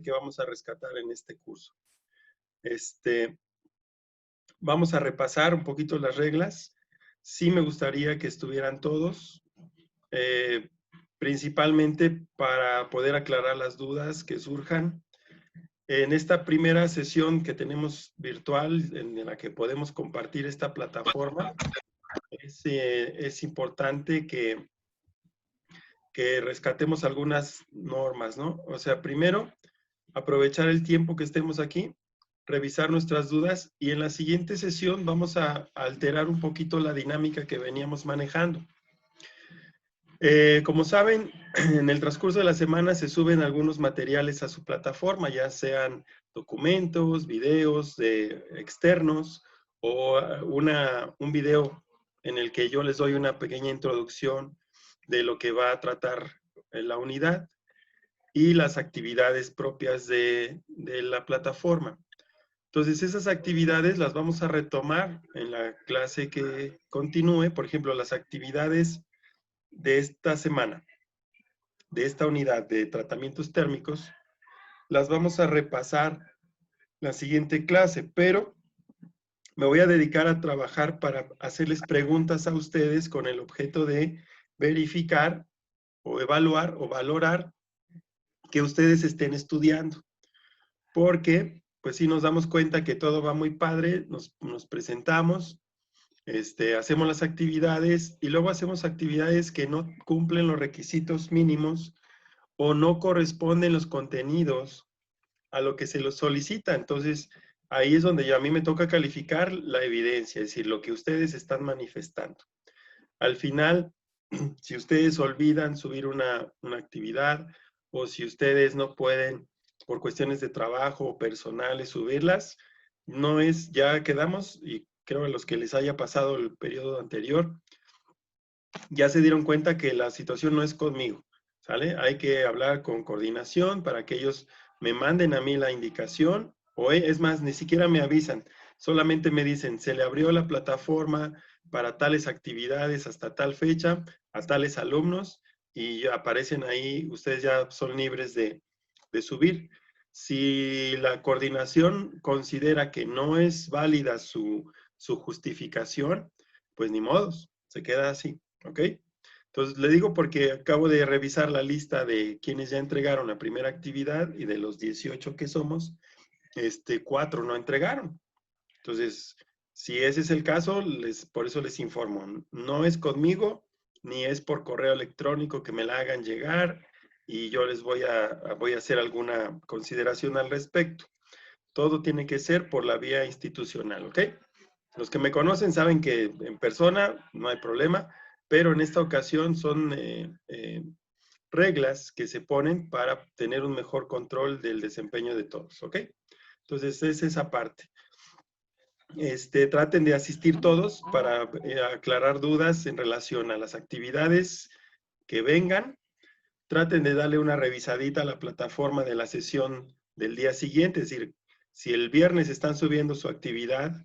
que vamos a rescatar en este curso. Vamos a repasar un poquito las reglas. Sí me gustaría que estuvieran todos, eh, principalmente para poder aclarar las dudas que surjan. En esta primera sesión que tenemos virtual, en la que podemos compartir esta plataforma, es importante que rescatemos algunas normas, ¿no? O sea, primero, aprovechar el tiempo que estemos aquí, revisar nuestras dudas y en la siguiente sesión vamos a alterar un poquito la dinámica que veníamos manejando. Como saben, en el transcurso de la semana se suben algunos materiales a su plataforma, ya sean documentos, videos externos o un video en el que yo les doy una pequeña introducción de lo que va a tratar la unidad y las actividades propias de la plataforma. Entonces, esas actividades las vamos a retomar en la clase que continúe, por ejemplo, las actividades de esta semana, de esta unidad de tratamientos térmicos, las vamos a repasar la siguiente clase, pero me voy a dedicar a trabajar para hacerles preguntas a ustedes con el objeto de verificar o evaluar o valorar que ustedes estén estudiando. Porque, pues sí nos damos cuenta que todo va muy padre, nos presentamos, hacemos las actividades y luego hacemos actividades que no cumplen los requisitos mínimos o no corresponden los contenidos a lo que se los solicita. Entonces, ahí es donde a mí me toca calificar la evidencia, es decir, lo que ustedes están manifestando. Al final, si ustedes olvidan subir una actividad o si ustedes no pueden, por cuestiones de trabajo o personales, subirlas, no es, ya quedamos, y creo que los que les haya pasado el periodo anterior, ya se dieron cuenta que la situación no es conmigo, ¿sale? Hay que hablar con coordinación para que ellos me manden a mí la indicación, o es más, ni siquiera me avisan, solamente me dicen, se le abrió la plataforma para tales actividades hasta tal fecha, a tales alumnos, y aparecen ahí, ustedes ya son libres de subir. Si la coordinación considera que no es válida su justificación, pues ni modos, se queda así. ¿Ok? Entonces, le digo porque acabo de revisar la lista de quienes ya entregaron la primera actividad y de los 18 que somos, 4 no entregaron. Entonces, si ese es el caso, por eso les informo. No es conmigo, ni es por correo electrónico que me la hagan llegar y yo les voy a hacer alguna consideración al respecto. Todo tiene que ser por la vía institucional, ¿ok? Los que me conocen saben que en persona no hay problema, pero en esta ocasión son reglas que se ponen para tener un mejor control del desempeño de todos, ¿ok? Entonces, es esa parte. Traten de asistir todos para aclarar dudas en relación a las actividades que vengan. Traten de darle una revisadita a la plataforma de la sesión del día siguiente, es decir, si el viernes están subiendo su actividad,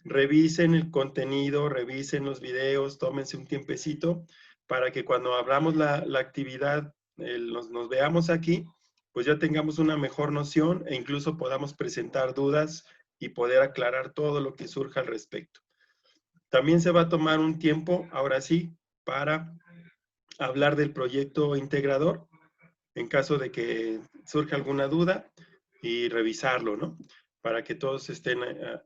revisen el contenido, revisen los videos, tómense un tiempecito para que cuando abramos la actividad, nos veamos aquí, pues ya tengamos una mejor noción e incluso podamos presentar dudas y poder aclarar todo lo que surja al respecto. También se va a tomar un tiempo, ahora sí, para hablar del proyecto integrador, en caso de que surja alguna duda y revisarlo, ¿no? Para que todos estén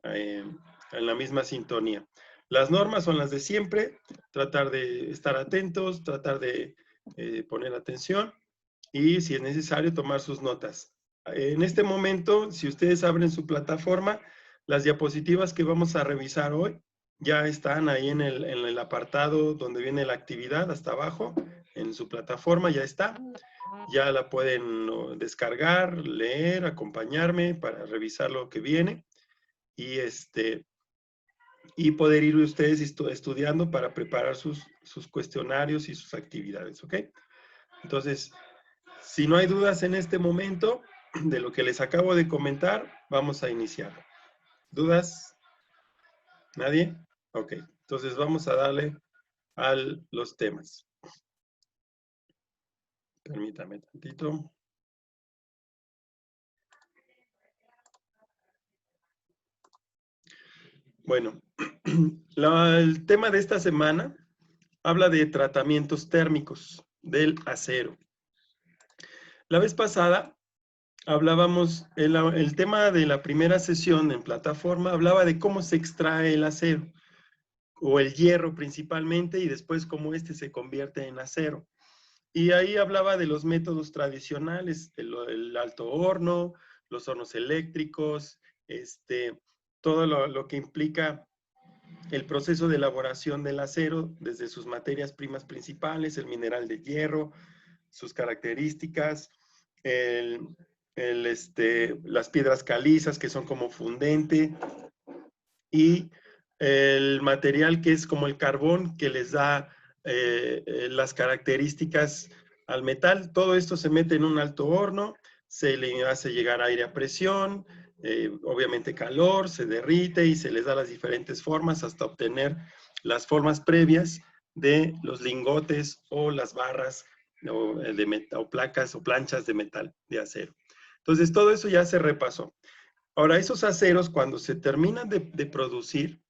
en la misma sintonía. Las normas son las de siempre, tratar de estar atentos, tratar de poner atención y si es necesario tomar sus notas. En este momento, si ustedes abren su plataforma, las diapositivas que vamos a revisar hoy ya están ahí en el apartado donde viene la actividad, hasta abajo, en su plataforma ya está. Ya la pueden descargar, leer, acompañarme para revisar lo que viene y, y poder ir ustedes estudiando para preparar sus cuestionarios y sus actividades, ¿ok? Entonces, si no hay dudas en este momento de lo que les acabo de comentar, vamos a iniciar. ¿Dudas? ¿Nadie? Ok, entonces vamos a darle a los temas. Permítame tantito. Bueno, el tema de esta semana habla de tratamientos térmicos del acero. La vez pasada hablábamos, el tema de la primera sesión en plataforma hablaba de cómo se extrae el acero, o el hierro principalmente, y después cómo este se convierte en acero. Y ahí hablaba de los métodos tradicionales, el alto horno, los hornos eléctricos, todo lo que implica el proceso de elaboración del acero, desde sus materias primas principales, el mineral de hierro, sus características, las piedras calizas que son como fundente, y el material que es como el carbón que les da las características al metal. Todo esto se mete en un alto horno, se le hace llegar aire a presión, obviamente calor, se derrite y se les da las diferentes formas hasta obtener las formas previas de los lingotes o las barras o placas o planchas de metal, de acero. Entonces, todo eso ya se repasó. Ahora, esos aceros, cuando se terminan de producir,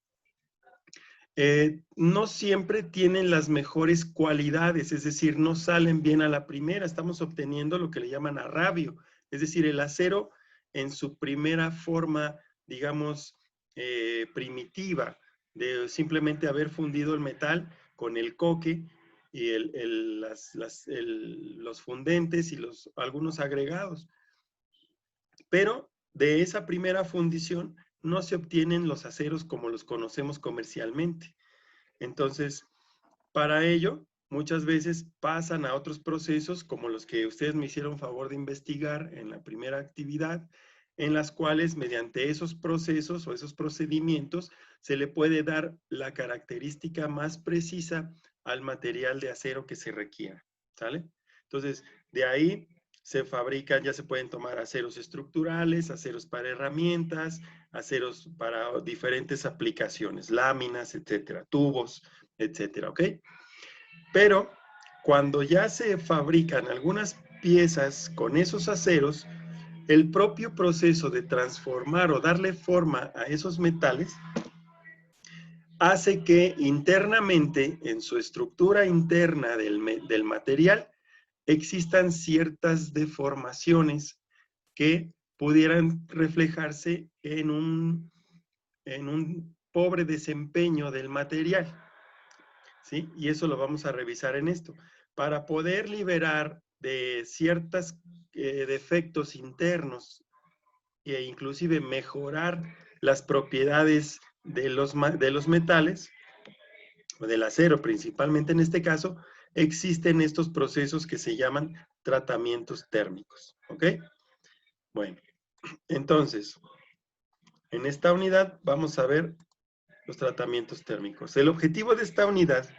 no siempre tienen las mejores cualidades, es decir, no salen bien a la primera. Estamos obteniendo lo que le llaman arrabio, es decir, el acero en su primera forma, digamos, primitiva, de simplemente haber fundido el metal con el coque y los fundentes y algunos agregados. Pero de esa primera fundición no se obtienen los aceros como los conocemos comercialmente. Entonces, para ello, muchas veces pasan a otros procesos como los que ustedes me hicieron favor de investigar en la primera actividad, en las cuales mediante esos procesos o esos procedimientos se le puede dar la característica más precisa al material de acero que se requiera, ¿sale? Entonces, de ahí se fabrican, ya se pueden tomar aceros estructurales, aceros para herramientas, aceros para diferentes aplicaciones, láminas, etcétera, tubos, etcétera, ¿ok? Pero cuando ya se fabrican algunas piezas con esos aceros, el propio proceso de transformar o darle forma a esos metales hace que internamente, en su estructura interna del material, existan ciertas deformaciones que pudieran reflejarse en un pobre desempeño del material, ¿sí? Y eso lo vamos a revisar en esto. Para poder liberar de ciertos defectos internos e inclusive mejorar las propiedades de los metales, del acero principalmente en este caso, existen estos procesos que se llaman tratamientos térmicos, ¿ok? Bueno, entonces, en esta unidad vamos a ver los tratamientos térmicos. El objetivo de esta unidad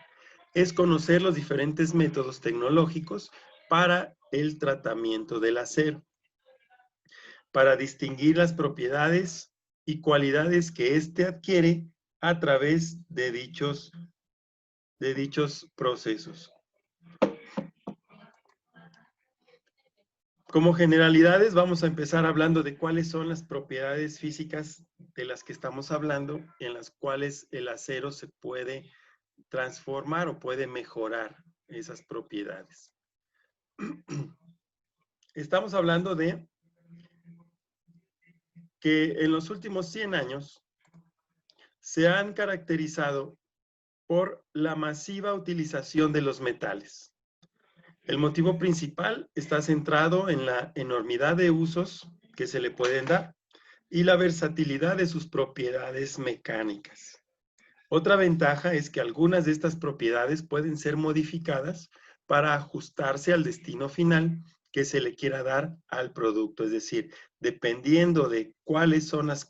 es conocer los diferentes métodos tecnológicos para el tratamiento del acero, para distinguir las propiedades y cualidades que éste adquiere a través de dichos procesos. Como generalidades, vamos a empezar hablando de cuáles son las propiedades físicas de las que estamos hablando, en las cuales el acero se puede transformar o puede mejorar esas propiedades. Estamos hablando de que en los últimos 100 años se han caracterizado por la masiva utilización de los metales. El motivo principal está centrado en la enormidad de usos que se le pueden dar y la versatilidad de sus propiedades mecánicas. Otra ventaja es que algunas de estas propiedades pueden ser modificadas para ajustarse al destino final que se le quiera dar al producto. Es decir, dependiendo de cuáles son las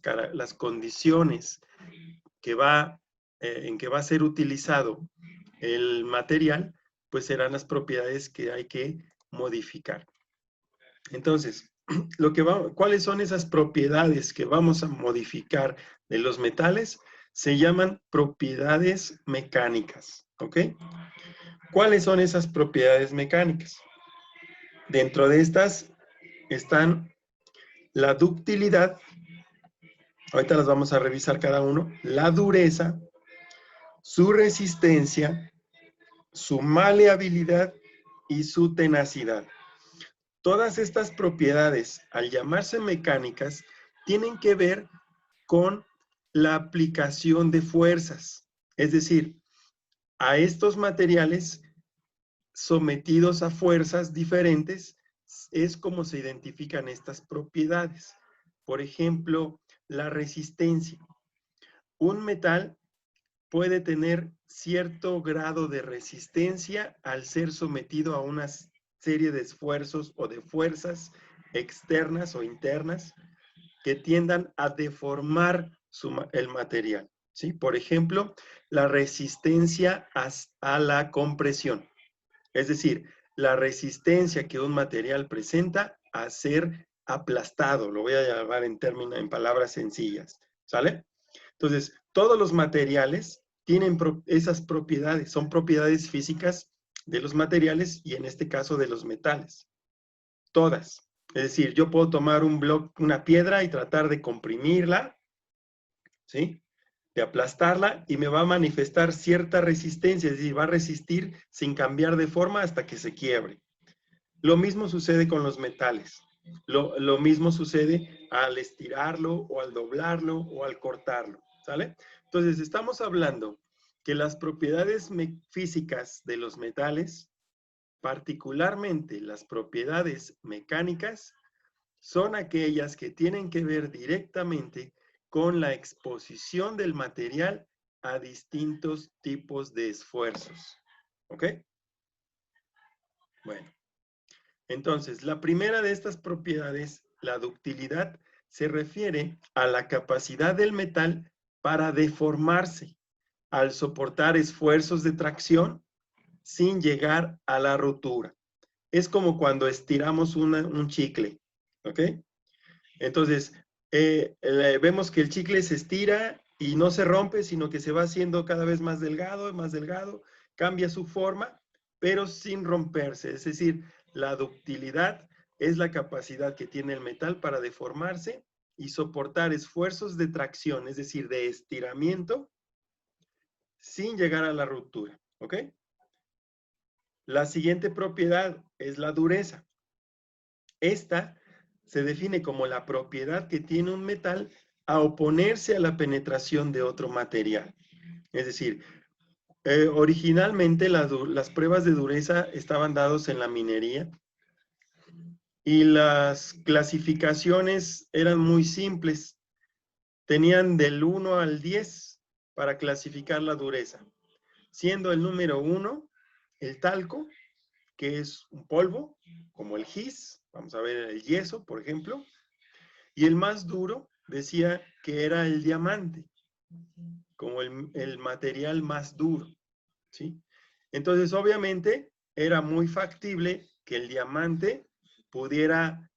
condiciones en que va a ser utilizado el material, pues serán las propiedades que hay que modificar. Entonces, ¿cuáles son esas propiedades que vamos a modificar de los metales? Se llaman propiedades mecánicas, ¿ok? ¿Cuáles son esas propiedades mecánicas? Dentro de estas están la ductilidad, Ahorita las vamos a revisar cada uno. La dureza, su resistencia, su maleabilidad y su tenacidad. Todas estas propiedades, al llamarse mecánicas, tienen que ver con la aplicación de fuerzas. Es decir, a estos materiales sometidos a fuerzas diferentes es como se identifican estas propiedades. Por ejemplo, la resistencia. Un metal puede tener cierto grado de resistencia al ser sometido a una serie de esfuerzos o de fuerzas externas o internas que tiendan a deformar el material, ¿sí? Por ejemplo, la resistencia a la compresión, es decir, la resistencia que un material presenta a ser aplastado, lo voy a llamar en palabras sencillas, ¿sale? Entonces, todos los materiales tienen esas propiedades, son propiedades físicas de los materiales y en este caso de los metales. Todas. Es decir, yo puedo tomar una piedra y tratar de comprimirla, ¿sí? De aplastarla y me va a manifestar cierta resistencia, es decir, va a resistir sin cambiar de forma hasta que se quiebre. Lo mismo sucede con los metales. Lo mismo sucede al estirarlo o al doblarlo o al cortarlo, ¿sale? Entonces, estamos hablando que las propiedades físicas de los metales, particularmente las propiedades mecánicas, son aquellas que tienen que ver directamente con la exposición del material a distintos tipos de esfuerzos. ¿Ok? Bueno. Entonces, la primera de estas propiedades, la ductilidad, se refiere a la capacidad del metal para deformarse al soportar esfuerzos de tracción sin llegar a la rotura. Es como cuando estiramos un chicle, ¿ok? Entonces, vemos que el chicle se estira y no se rompe, sino que se va haciendo cada vez más delgado, cambia su forma, pero sin romperse. Es decir, la ductilidad es la capacidad que tiene el metal para deformarse y soportar esfuerzos de tracción, es decir, de estiramiento, sin llegar a la ruptura, ¿ok? La siguiente propiedad es la dureza. Esta se define como la propiedad que tiene un metal a oponerse a la penetración de otro material. Es decir, originalmente las pruebas de dureza estaban dadas en la minería y las clasificaciones eran muy simples. Tenían del 1 al 10 para clasificar la dureza, siendo el número 1 el talco, que es un polvo, como el gis, vamos a ver el yeso, por ejemplo, y el más duro decía que era el diamante, como el material más duro, ¿sí? Entonces, obviamente, era muy factible que el diamante pudiera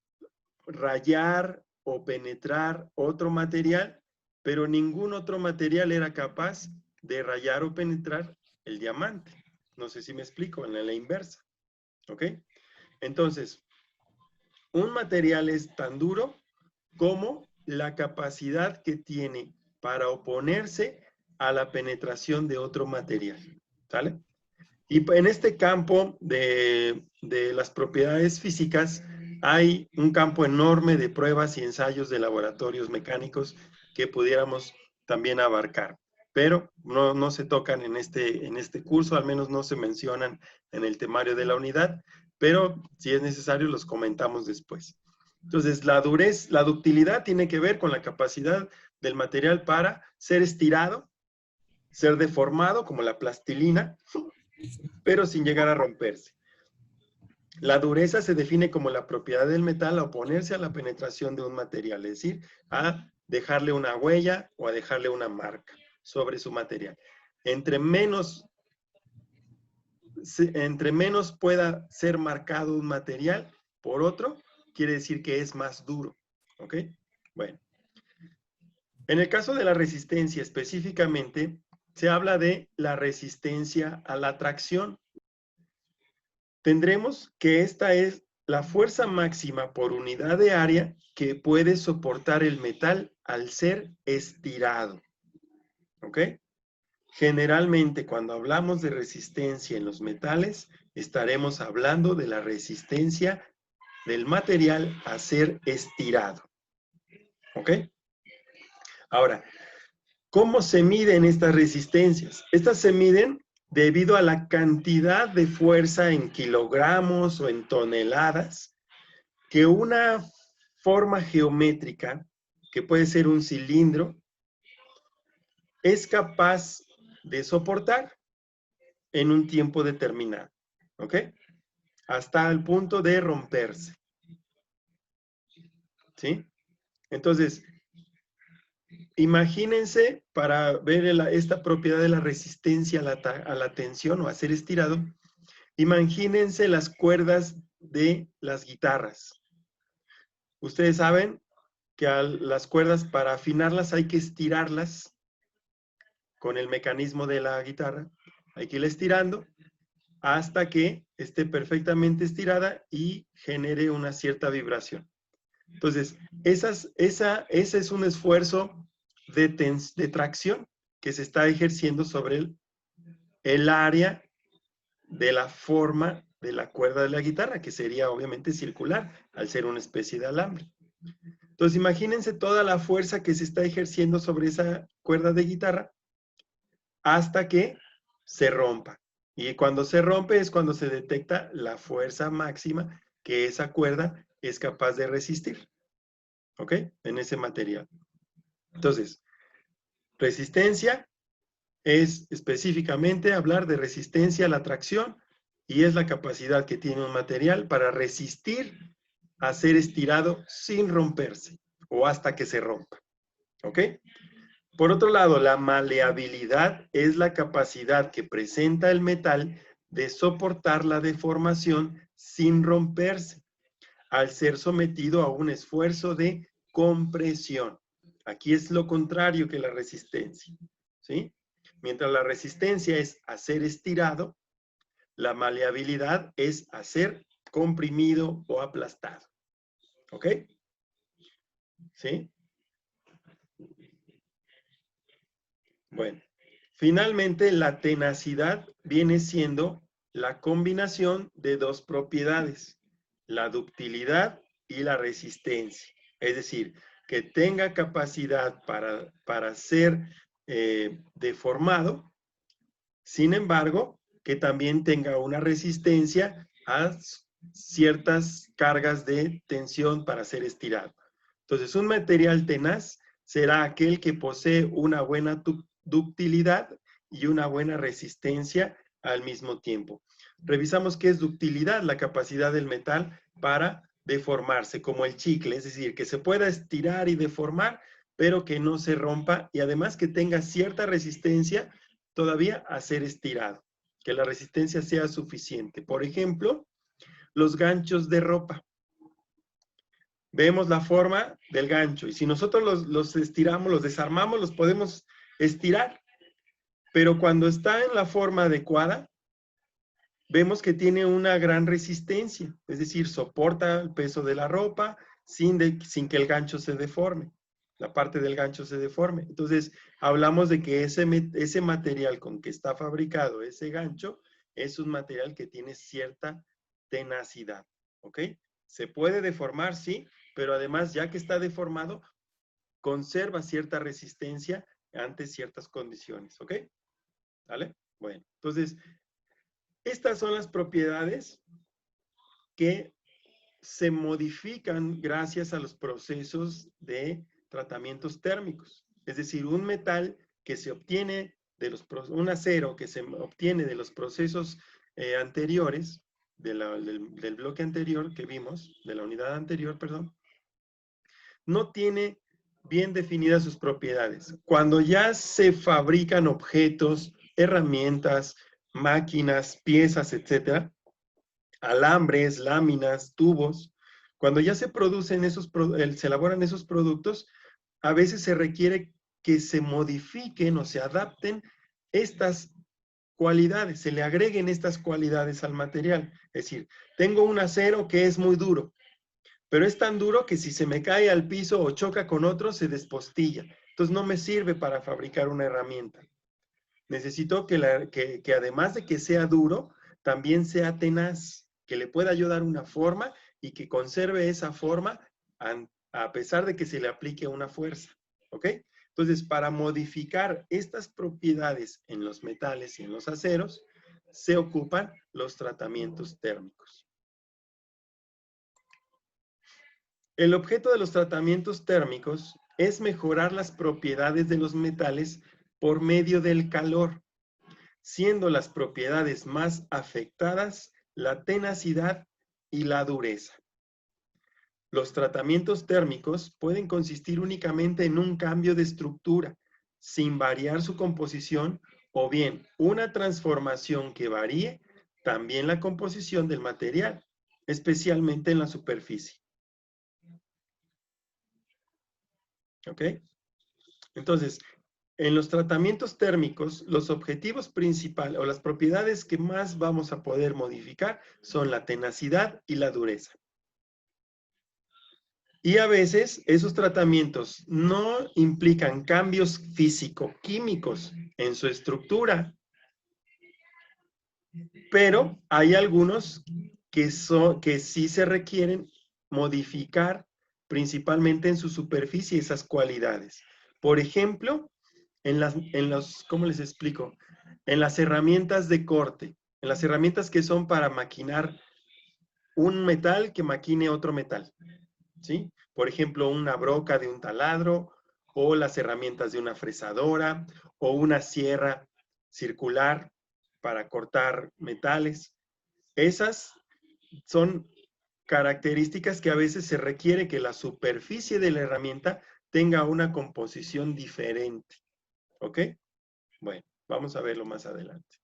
rayar o penetrar otro material, pero ningún otro material era capaz de rayar o penetrar el diamante. No sé si me explico, en la inversa, ¿ok? Entonces, un material es tan duro como la capacidad que tiene para oponerse a la penetración de otro material, ¿sale? Y en este campo de las propiedades físicas hay un campo enorme de pruebas y ensayos de laboratorios mecánicos que pudiéramos también abarcar, pero no se tocan en este curso, al menos no se mencionan en el temario de la unidad, pero si es necesario los comentamos después. Entonces, la ductilidad tiene que ver con la capacidad del material para ser estirado, ser deformado, como la plastilina, pero sin llegar a romperse. La dureza se define como la propiedad del metal a oponerse a la penetración de un material, es decir, a dejarle una huella o a dejarle una marca sobre su material. Entre menos pueda ser marcado un material por otro, quiere decir que es más duro. ¿Ok? Bueno. En el caso de la resistencia específicamente, se habla de la resistencia a la tracción. Tendremos que esta es la fuerza máxima por unidad de área que puede soportar el metal al ser estirado. ¿Ok? Generalmente, cuando hablamos de resistencia en los metales, estaremos hablando de la resistencia del material a ser estirado. ¿Ok? Ahora, ¿cómo se miden estas resistencias? Estas se miden debido a la cantidad de fuerza en kilogramos o en toneladas que una forma geométrica, que puede ser un cilindro, es capaz de soportar en un tiempo determinado. ¿Ok? Hasta el punto de romperse. ¿Sí? Entonces, imagínense, para ver esta propiedad de la resistencia a la tensión o a ser estirado, imagínense las cuerdas de las guitarras. Ustedes saben que las cuerdas, para afinarlas, hay que estirarlas con el mecanismo de la guitarra. Hay que irla estirando hasta que esté perfectamente estirada y genere una cierta vibración. Entonces, ese es un esfuerzo de tracción que se está ejerciendo sobre el área de la forma de la cuerda de la guitarra, que sería obviamente circular, al ser una especie de alambre. Entonces, imagínense toda la fuerza que se está ejerciendo sobre esa cuerda de guitarra hasta que se rompa. Y cuando se rompe es cuando se detecta la fuerza máxima que esa cuerda es capaz de resistir. ¿Ok? En ese material. Entonces, resistencia es específicamente hablar de resistencia a la tracción y es la capacidad que tiene un material para resistir a ser estirado sin romperse o hasta que se rompa. ¿Ok? Por otro lado, la maleabilidad es la capacidad que presenta el metal de soportar la deformación sin romperse, al ser sometido a un esfuerzo de compresión. Aquí es lo contrario que la resistencia, ¿sí? Mientras la resistencia es hacer estirado, la maleabilidad es hacer comprimido o aplastado. ¿Ok? ¿Sí? Bueno, finalmente la tenacidad viene siendo la combinación de dos propiedades, la ductilidad y la resistencia. Es decir, que tenga capacidad para ser deformado, sin embargo, que también tenga una resistencia a ciertas cargas de tensión para ser estirado. Entonces, un material tenaz será aquel que posee una buena ductilidad y una buena resistencia al mismo tiempo. Revisamos qué es ductilidad, la capacidad del metal para deformarse, como el chicle, es decir, que se pueda estirar y deformar, pero que no se rompa y además que tenga cierta resistencia todavía a ser estirado, que la resistencia sea suficiente. Por ejemplo, los ganchos de ropa. Vemos la forma del gancho y si nosotros los estiramos, los desarmamos, los podemos estirar, pero cuando está en la forma adecuada, vemos que tiene una gran resistencia, es decir, soporta el peso de la ropa sin que el gancho se deforme, la parte del gancho se deforme. Entonces, hablamos de que ese material con que está fabricado ese gancho es un material que tiene cierta tenacidad, ¿ok? Se puede deformar, sí, pero además, ya que está deformado, conserva cierta resistencia ante ciertas condiciones, ¿ok? ¿Vale? Bueno, entonces, estas son las propiedades que se modifican gracias a los procesos de tratamientos térmicos. Es decir, un metal que se obtiene un acero que se obtiene de los procesos anteriores, del bloque anterior que vimos, de la unidad anterior, perdón, no tiene bien definidas sus propiedades. Cuando ya se fabrican objetos, herramientas, máquinas, piezas, etcétera, alambres, láminas, tubos, cuando ya se producen se elaboran esos productos, a veces se requiere que se modifiquen o se adapten estas cualidades, se le agreguen estas cualidades al material. Es decir, tengo un acero que es muy duro, pero es tan duro que si se me cae al piso o choca con otro, se despostilla. Entonces no me sirve para fabricar una herramienta. Necesito que además de que sea duro, también sea tenaz, que le pueda yo dar una forma y que conserve esa forma a pesar de que se le aplique una fuerza. ¿Ok? Entonces, para modificar estas propiedades en los metales y en los aceros, se ocupan los tratamientos térmicos. El objeto de los tratamientos térmicos es mejorar las propiedades de los metales por medio del calor, siendo las propiedades más afectadas la tenacidad y la dureza. Los tratamientos térmicos pueden consistir únicamente en un cambio de estructura, sin variar su composición, o bien una transformación que varíe también la composición del material, especialmente en la superficie. ¿Ok? Entonces, en los tratamientos térmicos, los objetivos principales o las propiedades que más vamos a poder modificar son la tenacidad y la dureza. Y a veces esos tratamientos no implican cambios físico-químicos en su estructura, pero hay algunos que sí se requieren modificar principalmente en su superficie esas cualidades. Por ejemplo, ¿cómo les explico? En las herramientas de corte, en las herramientas que son para maquinar un metal que maquine otro metal, ¿sí? Por ejemplo, una broca de un taladro, o las herramientas de una fresadora, o una sierra circular para cortar metales. Esas son características que a veces se requiere que la superficie de la herramienta tenga una composición diferente. ¿Ok? Bueno, vamos a verlo más adelante.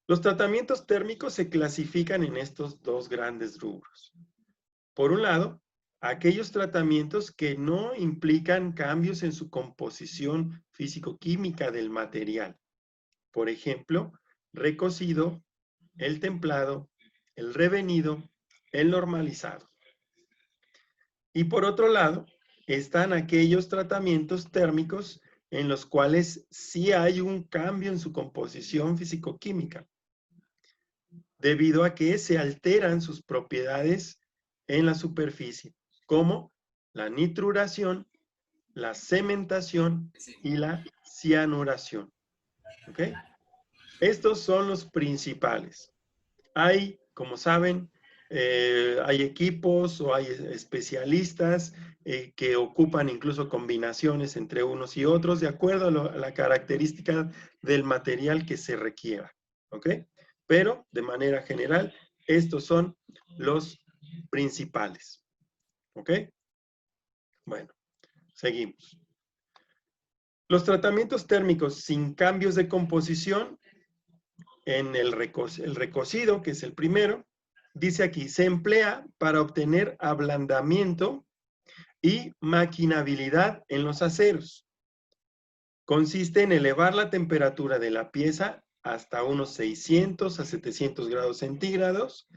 Los tratamientos térmicos se clasifican en estos dos grandes rubros. Por un lado, aquellos tratamientos que no implican cambios en su composición físico-química del material. Por ejemplo, recocido, el templado, el revenido, el normalizado. Y por otro lado, están aquellos tratamientos térmicos en los cuales sí hay un cambio en su composición físico-química, debido a que se alteran sus propiedades en la superficie, como la nitruración, la cementación y la cianuración. ¿Ok? Estos son los principales. Hay, como saben, hay equipos o hay especialistas que ocupan incluso combinaciones entre unos y otros de acuerdo a la característica del material que se requiera. ¿Ok? Pero, de manera general, estos son los principales. ¿Ok? Bueno, seguimos. Los tratamientos térmicos sin cambios de composición en el recocido, que es el primero, dice aquí, se emplea para obtener ablandamiento y maquinabilidad en los aceros. Consiste en elevar la temperatura de la pieza hasta unos 600 a 700 grados centígrados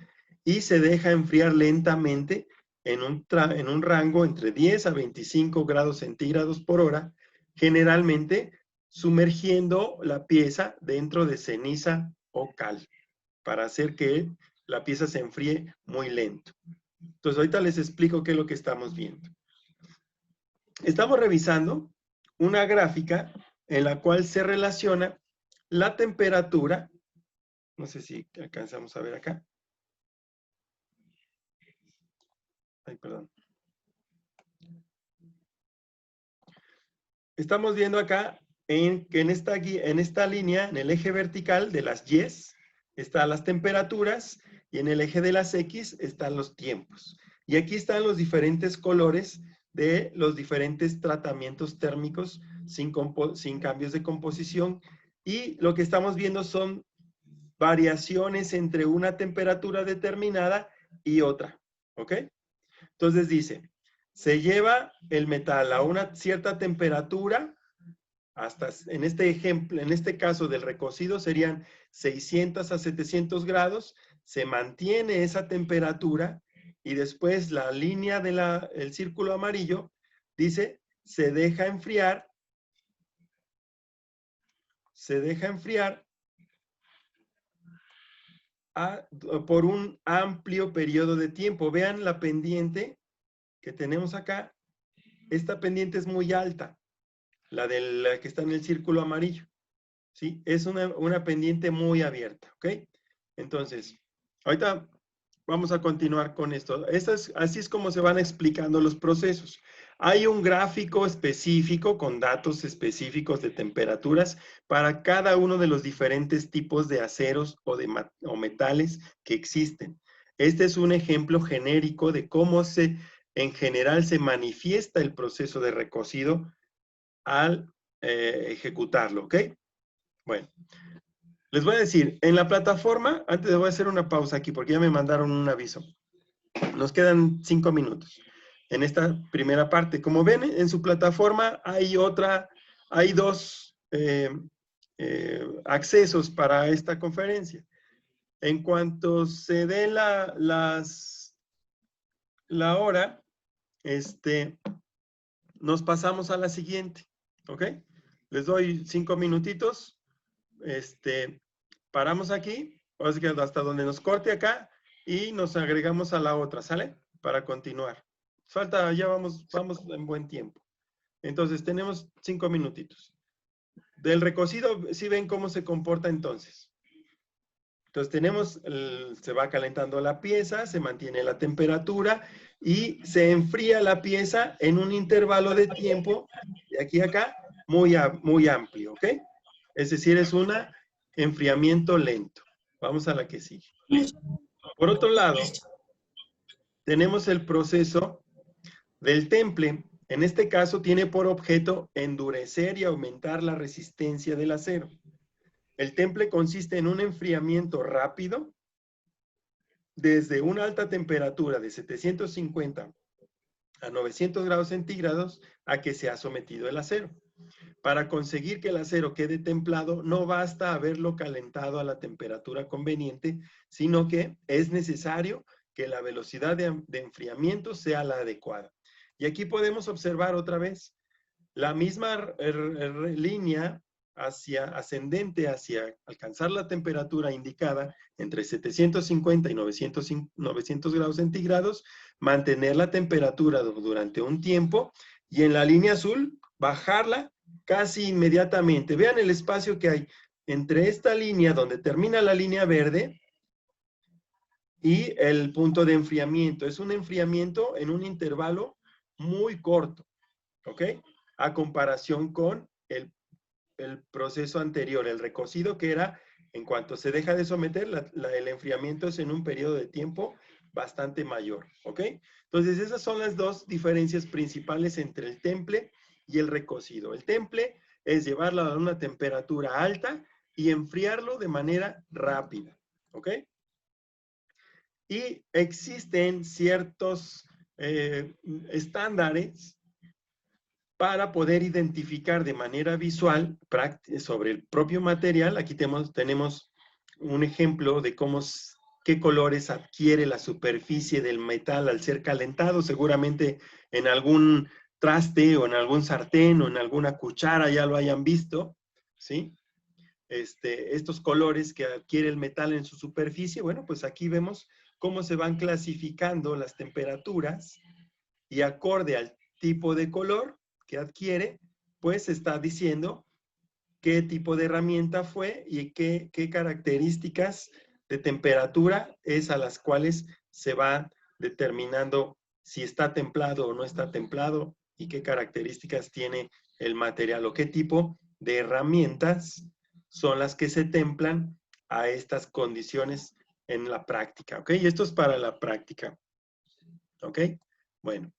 y se deja enfriar lentamente en un rango entre 10 a 25 grados centígrados por hora, generalmente sumergiendo la pieza dentro de ceniza o cal, para hacer que la pieza se enfríe muy lento. Entonces, ahorita les explico qué es lo que estamos viendo. Estamos revisando una gráfica en la cual se relaciona la temperatura, no sé si alcanzamos a ver acá. Ay, perdón. Estamos viendo acá que en esta línea, en el eje vertical de las Y's, están las temperaturas y en el eje de las X están los tiempos. Y aquí están los diferentes colores de los diferentes tratamientos térmicos sin cambios de composición. Y lo que estamos viendo son variaciones entre una temperatura determinada y otra. ¿Ok? Entonces dice, se lleva el metal a una cierta temperatura, hasta en este ejemplo, en este caso del recocido serían 600 a 700 grados, se mantiene esa temperatura y después la línea del círculo amarillo dice se deja enfriar por un amplio periodo de tiempo. Vean la pendiente que tenemos acá. Esta pendiente es muy alta, la que está en el círculo amarillo, ¿sí? Es una pendiente muy abierta, ¿ok? Entonces, ahorita vamos a continuar con esto. Así es como se van explicando los procesos. Hay un gráfico específico con datos específicos de temperaturas para cada uno de los diferentes tipos de aceros o metales que existen. Este es un ejemplo genérico de cómo en general se manifiesta el proceso de recocido al ejecutarlo, ¿ok? Bueno, les voy a decir, en la plataforma, antes voy a hacer una pausa aquí porque ya me mandaron un aviso. Nos quedan 5 minutos en esta primera parte. Como ven, en su plataforma hay dos accesos para esta conferencia. En cuanto se dé la hora, nos pasamos a la siguiente, ¿ok? Les doy 5 minutitos, paramos aquí, así que hasta donde nos corte acá, y nos agregamos a la otra, ¿sale? Para continuar. Falta, ya vamos en buen tiempo. Entonces, tenemos 5 minutitos. Del recocido, ¿sí ven cómo se comporta entonces? Entonces, se va calentando la pieza, se mantiene la temperatura y se enfría la pieza en un intervalo de tiempo, de aquí a acá, muy amplio, ¿ok? Es decir, es un enfriamiento lento. Vamos a la que sigue. Por otro lado, tenemos el proceso del temple. En este caso, tiene por objeto endurecer y aumentar la resistencia del acero. El temple consiste en un enfriamiento rápido desde una alta temperatura de 750 a 900 grados centígrados a que se ha sometido el acero. Para conseguir que el acero quede templado, no basta haberlo calentado a la temperatura conveniente, sino que es necesario que la velocidad de enfriamiento sea la adecuada. Y aquí podemos observar otra vez la misma línea ascendente hacia alcanzar la temperatura indicada entre 750 y 900 grados centígrados, mantener la temperatura durante un tiempo y en la línea azul bajarla casi inmediatamente. Vean el espacio que hay entre esta línea donde termina la línea verde y el punto de enfriamiento. Es un enfriamiento en un intervalo muy corto, ¿ok? A comparación con el proceso anterior, el recocido, que era en cuanto se deja de someter, el enfriamiento es en un periodo de tiempo bastante mayor, ¿ok? Entonces, esas son las dos diferencias principales entre el temple y el recocido. El temple es llevarlo a una temperatura alta y enfriarlo de manera rápida, ¿ok? Y existen ciertos estándares para poder identificar de manera visual sobre el propio material. Aquí tenemos un ejemplo de qué colores adquiere la superficie del metal al ser calentado. Seguramente en algún traste o en algún sartén o en alguna cuchara ya lo hayan visto, ¿sí? Estos colores que adquiere el metal en su superficie. Bueno, pues aquí vemos cómo se van clasificando las temperaturas y acorde al tipo de color que adquiere, pues está diciendo qué tipo de herramienta fue y qué características de temperatura es a las cuales se va determinando si está templado o no está templado y qué características tiene el material o qué tipo de herramientas son las que se templan a estas condiciones en la práctica, ¿ok? Y esto es para la práctica, ¿ok? Bueno.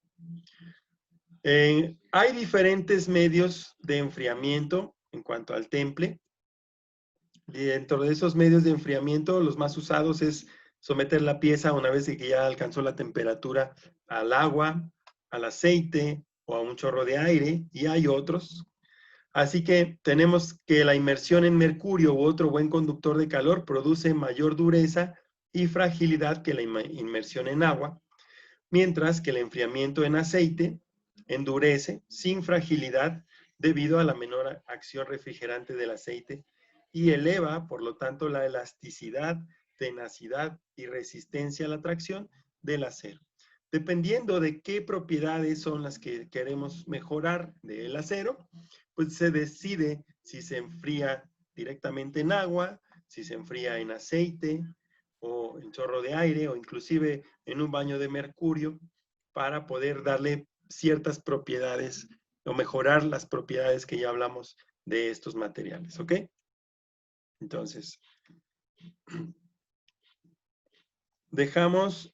Hay diferentes medios de enfriamiento en cuanto al temple. Dentro de esos medios de enfriamiento, los más usados es someter la pieza una vez que ya alcanzó la temperatura al agua, al aceite o a un chorro de aire, y hay otros. Así que tenemos que la inmersión en mercurio u otro buen conductor de calor produce mayor dureza y fragilidad que la inmersión en agua. mientras que el enfriamiento en aceite endurece sin fragilidad debido a la menor acción refrigerante del aceite y eleva, por lo tanto, la elasticidad, tenacidad y resistencia a la tracción del acero. Dependiendo de qué propiedades son las que queremos mejorar del acero, pues se decide si se enfría directamente en agua, si se enfría en aceite o en chorro de aire o inclusive en un baño de mercurio para poder darle ciertas propiedades o mejorar las propiedades que ya hablamos de estos materiales, ¿ok? Entonces, dejamos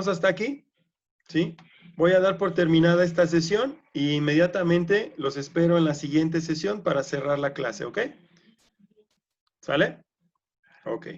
hasta aquí, ¿sí? Voy a dar por terminada esta sesión y inmediatamente los espero en la siguiente sesión para cerrar la clase, ¿ok? ¿Sale? Ok.